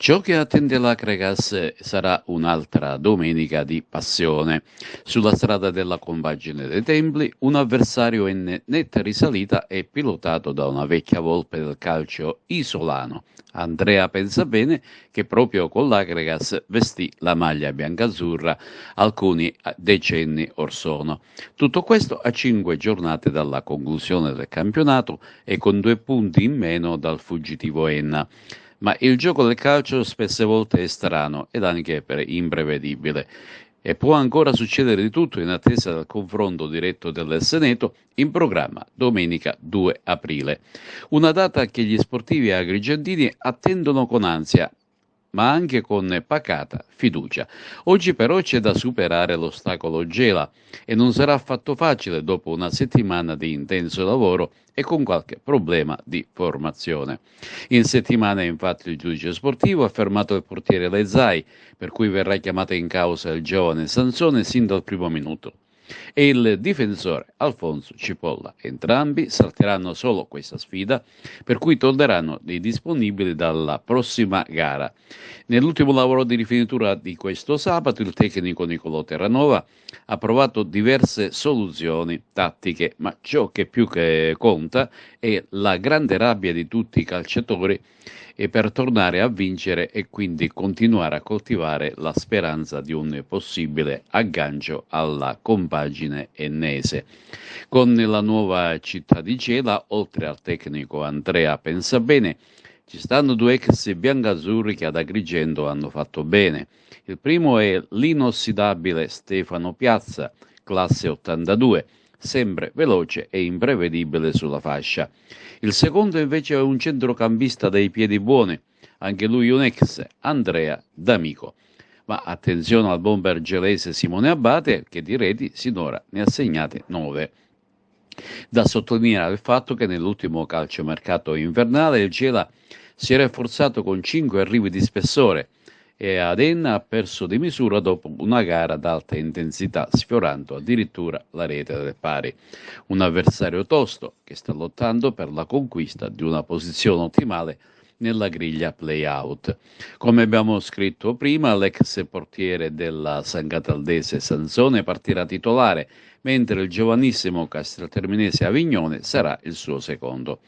Ciò che attende l'Acregas sarà un'altra domenica di passione. Sulla strada della compagine dei Templi, un avversario in netta risalita è pilotato da una vecchia volpe del calcio isolano. Andrea Pensabene, che proprio con l'Acregas vestì la maglia biancazzurra alcuni decenni or sono. Tutto questo a 5 giornate dalla conclusione del campionato e con 2 punti in meno dal fuggitivo Enna. Ma il gioco del calcio spesse volte è strano ed anche imprevedibile e può ancora succedere di tutto in attesa del confronto diretto del Seneto in programma domenica 2 aprile. Una data che gli sportivi agrigentini attendono con ansia, ma anche con pacata fiducia. Oggi però c'è da superare l'ostacolo Gela e non sarà affatto facile dopo una settimana di intenso lavoro e con qualche problema di formazione. In settimana infatti il giudice sportivo ha fermato il portiere Lezzai, per cui verrà chiamato in causa il giovane Sansone sin dal primo minuto, e il difensore Alfonso Cipolla. Entrambi salteranno solo questa sfida, per cui torneranno dei disponibili dalla prossima gara. Nell'ultimo lavoro di rifinitura di questo sabato, il tecnico Nicolò Terranova ha provato diverse soluzioni tattiche, ma ciò che più che conta è la grande rabbia di tutti i calciatori e per tornare a vincere e quindi continuare a coltivare la speranza di un possibile aggancio alla compagine ennese. Con la nuova città di Gela, oltre al tecnico Andrea Pensabene, ci stanno due ex biancazzurri che ad Agrigento hanno fatto bene. Il primo è l'inossidabile Stefano Piazza, classe 82, sempre veloce e imprevedibile sulla fascia. Il secondo invece è un centrocampista dai piedi buoni, anche lui un ex, Andrea D'Amico. Ma attenzione al bomber gelese Simone Abate, che di reti sinora ne ha segnate 9. Da sottolineare il fatto che nell'ultimo calciomercato invernale il Gela si è rafforzato con 5 arrivi di spessore e Adenna ha perso di misura dopo una gara ad alta intensità, sfiorando addirittura la rete del pari. Un avversario tosto che sta lottando per la conquista di una posizione ottimale nella griglia play-out. Come abbiamo scritto prima, l'ex portiere della San Cataldese Sansone partirà titolare, mentre il giovanissimo Castelterminese Avignone sarà il suo secondo.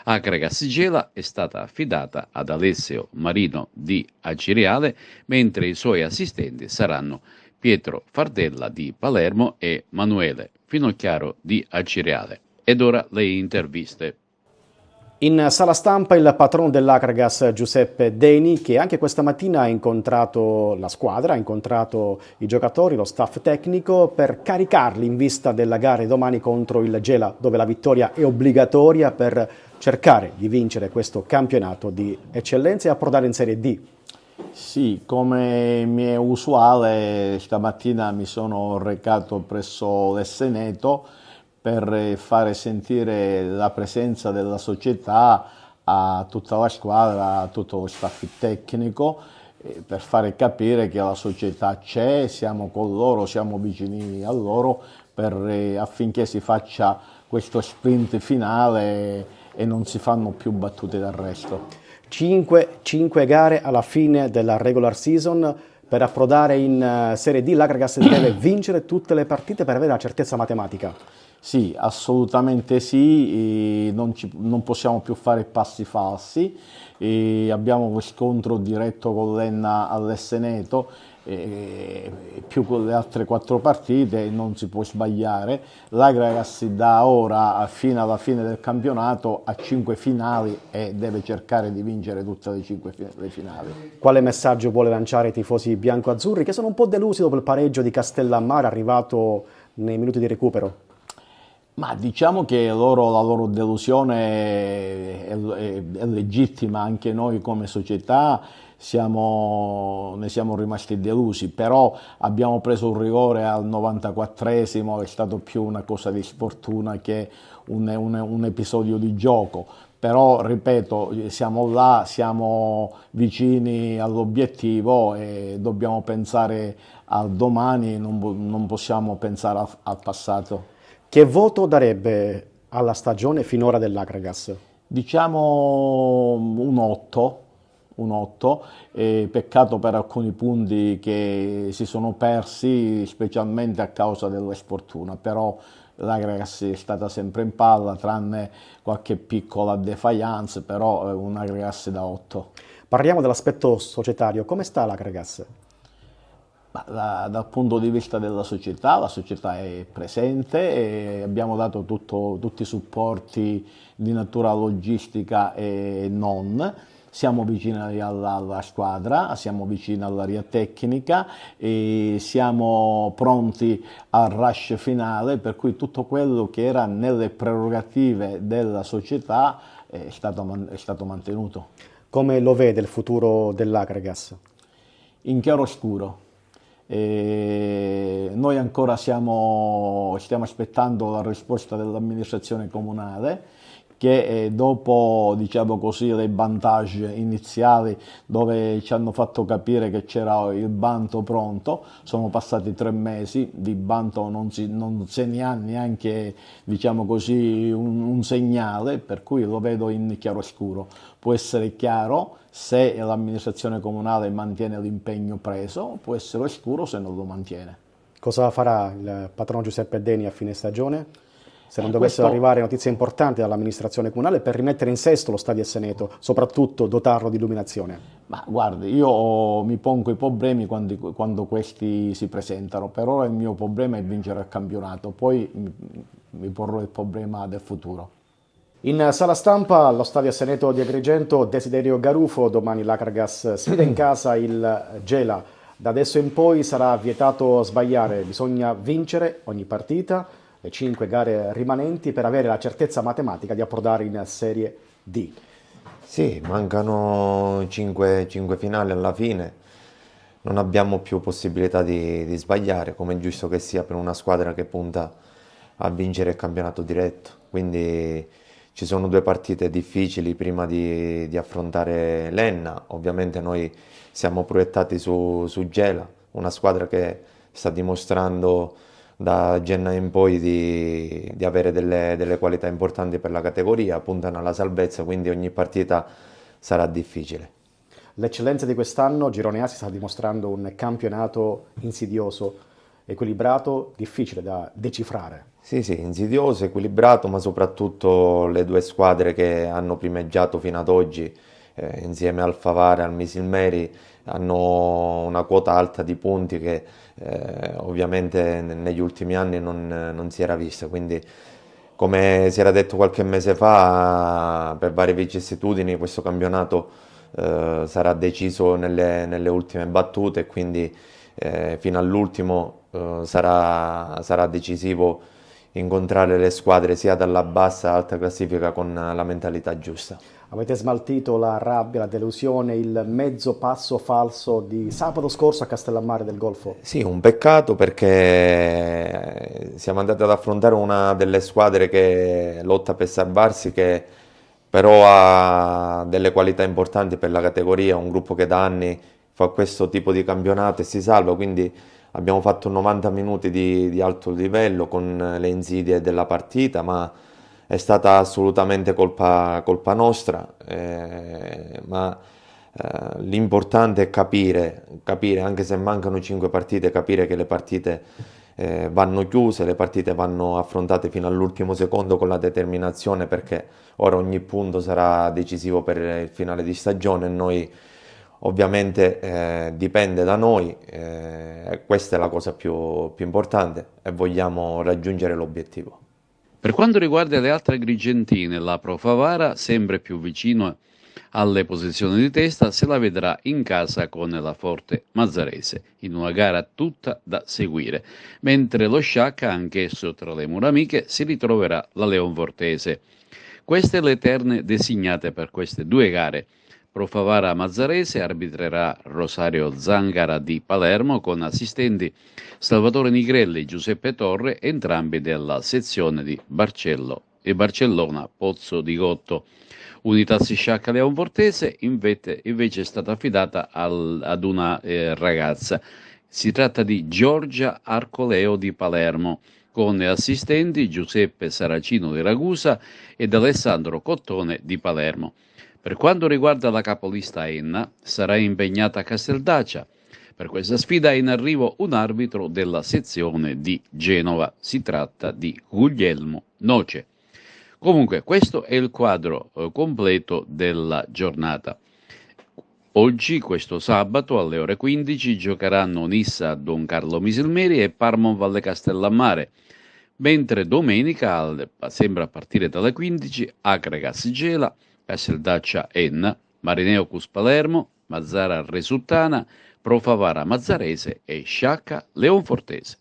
Acregas Gela è stata affidata ad Alessio Marino di Acireale, mentre i suoi assistenti saranno Pietro Fardella di Palermo e Manuele Finocchiaro di Acireale. Ed ora le interviste. In sala stampa il patrono dell'Acregas Giuseppe Deni, che anche questa mattina ha incontrato la squadra, ha incontrato i giocatori, lo staff tecnico per caricarli in vista della gara di domani contro il Gela, dove la vittoria è obbligatoria per cercare di vincere questo campionato di eccellenza e approdare in Serie D. Sì, come mi è usuale, stamattina mi sono recato presso l'Esseneto per fare sentire la presenza della società a tutta la squadra, a tutto lo staff tecnico, per fare capire che la società c'è, siamo con loro, siamo vicini a loro affinché si faccia questo sprint finale e non si fanno più battute d'arresto. 5 gare alla fine della regular season. Per approdare in Serie D l'Acregas deve vincere tutte le partite per avere la certezza matematica. Sì, assolutamente sì, non possiamo più fare passi falsi, abbiamo lo scontro diretto con l'Enna all'Esseneto, più con le altre 4 partite non si può sbagliare. L'Acregas da ora fino alla fine del campionato ha 5 finali e deve cercare di vincere tutte le 5 finali. Quale messaggio vuole lanciare ai tifosi bianco-azzurri che sono un po' delusi dopo il pareggio di Castellammare arrivato nei minuti di recupero? Ma diciamo che la loro delusione è legittima, anche noi come società ne siamo rimasti delusi, però abbiamo preso un rigore al 94esimo, è stato più una cosa di sfortuna che un episodio di gioco. Però, ripeto, siamo là, siamo vicini all'obiettivo e dobbiamo pensare al domani, non possiamo pensare al passato. Che voto darebbe alla stagione finora dell'Acregas? Diciamo un un 8, peccato per alcuni punti che si sono persi specialmente a causa della sfortuna, però l'Agragas è stata sempre in palla, tranne qualche piccola defiance, però una Agragas da 8. Parliamo dell'aspetto societario, come sta l'Agragas? Dal punto di vista della società, la società è presente e abbiamo dato tutti i supporti di natura logistica e non. Siamo vicini alla squadra, siamo vicini all'area tecnica e siamo pronti al rush finale, per cui tutto quello che era nelle prerogative della società è stato mantenuto. Come lo vede il futuro dell'Agragas? In chiaroscuro. Noi ancora stiamo aspettando la risposta dell'amministrazione comunale che dopo, diciamo così, le bantage iniziali dove ci hanno fatto capire che c'era il bando pronto, sono passati 3 mesi, di bando non se ne ha neanche, diciamo così, un segnale, per cui lo vedo in chiaroscuro. Può essere chiaro se l'amministrazione comunale mantiene l'impegno preso, può essere oscuro se non lo mantiene. Cosa farà il patrono Giuseppe Deni a fine stagione? Se non dovessero arrivare notizie importanti dall'amministrazione comunale per rimettere in sesto lo Stadio Asseneto, soprattutto dotarlo di illuminazione. Ma guardi, io mi pongo i problemi quando questi si presentano, per ora il mio problema è vincere il campionato, poi mi porrò il problema del futuro. In sala stampa allo Stadio Asseneto di Agrigento, Desiderio Garufo, domani l'Agragas sfida in casa il Gela. Da adesso in poi sarà vietato sbagliare, bisogna vincere ogni partita, le 5 gare rimanenti per avere la certezza matematica di approdare in Serie D. Sì, mancano 5 finali alla fine, non abbiamo più possibilità di sbagliare, come è giusto che sia per una squadra che punta a vincere il campionato diretto. Quindi ci sono 2 partite difficili prima di affrontare l'Enna. Ovviamente noi siamo proiettati su Gela, una squadra che sta dimostrando da gennaio in poi di avere delle qualità importanti per la categoria, puntano alla salvezza, quindi ogni partita sarà difficile. L'eccellenza di quest'anno, Girone A, si sta dimostrando un campionato insidioso, equilibrato, difficile da decifrare. Sì, insidioso, equilibrato, ma soprattutto le 2 squadre che hanno primeggiato fino ad oggi, insieme al Favara e al Misilmeri, hanno una quota alta di punti che ovviamente negli ultimi anni non si era vista. Quindi, come si era detto qualche mese fa, per varie vicissitudini questo campionato sarà deciso nelle ultime battute, quindi fino all'ultimo sarà decisivo incontrare le squadre sia dalla bassa alta classifica con la mentalità giusta. Avete smaltito la rabbia, la delusione, il mezzo passo falso di sabato scorso a Castellammare del Golfo? Sì, un peccato perché siamo andati ad affrontare una delle squadre che lotta per salvarsi, che però ha delle qualità importanti per la categoria, un gruppo che da anni fa questo tipo di campionato e si salva, quindi abbiamo fatto 90 minuti di alto livello con le insidie della partita, ma è stata assolutamente colpa nostra, ma l'importante è capire, anche se mancano 5 partite, capire che le partite vanno chiuse, le partite vanno affrontate fino all'ultimo secondo con la determinazione, perché ora ogni punto sarà decisivo per il finale di stagione e noi ovviamente dipende da noi, questa è la cosa più importante e vogliamo raggiungere l'obiettivo. Per quanto riguarda le altre agrigentine, la Pro Favara, sempre più vicino alle posizioni di testa, se la vedrà in casa con la Forte Mazzarese, in una gara tutta da seguire, mentre lo Sciacca, anch'esso tra le mura amiche, si ritroverà la Leonfortese. Queste le terne designate per queste 2 gare. Pro Favara Mazzarese arbitrerà Rosario Zangara di Palermo con assistenti Salvatore Nigrelli e Giuseppe Torre, entrambi della sezione di Barcello e Barcellona Pozzo di Gotto. Unitas Sciacca Leonfortese invece è stata affidata ad una ragazza. Si tratta di Giorgia Arcoleo di Palermo, con assistenti Giuseppe Saracino di Ragusa ed Alessandro Cottone di Palermo. Per quanto riguarda la capolista Enna, sarà impegnata Casteldacia. Per questa sfida è in arrivo un arbitro della sezione di Genova. Si tratta di Guglielmo Noce. Comunque, questo è il quadro completo della giornata. Oggi, questo sabato, alle ore 15, giocheranno Nissa a Don Carlo Misilmeri e Parma Valle Castellammare, mentre domenica, sempre a partire dalle 15, Acregas Gela, Casteldaccia Enna, Marineocus Palermo, Mazzara Resuttana, Profavara Mazzarese e Sciacca Leonfortese.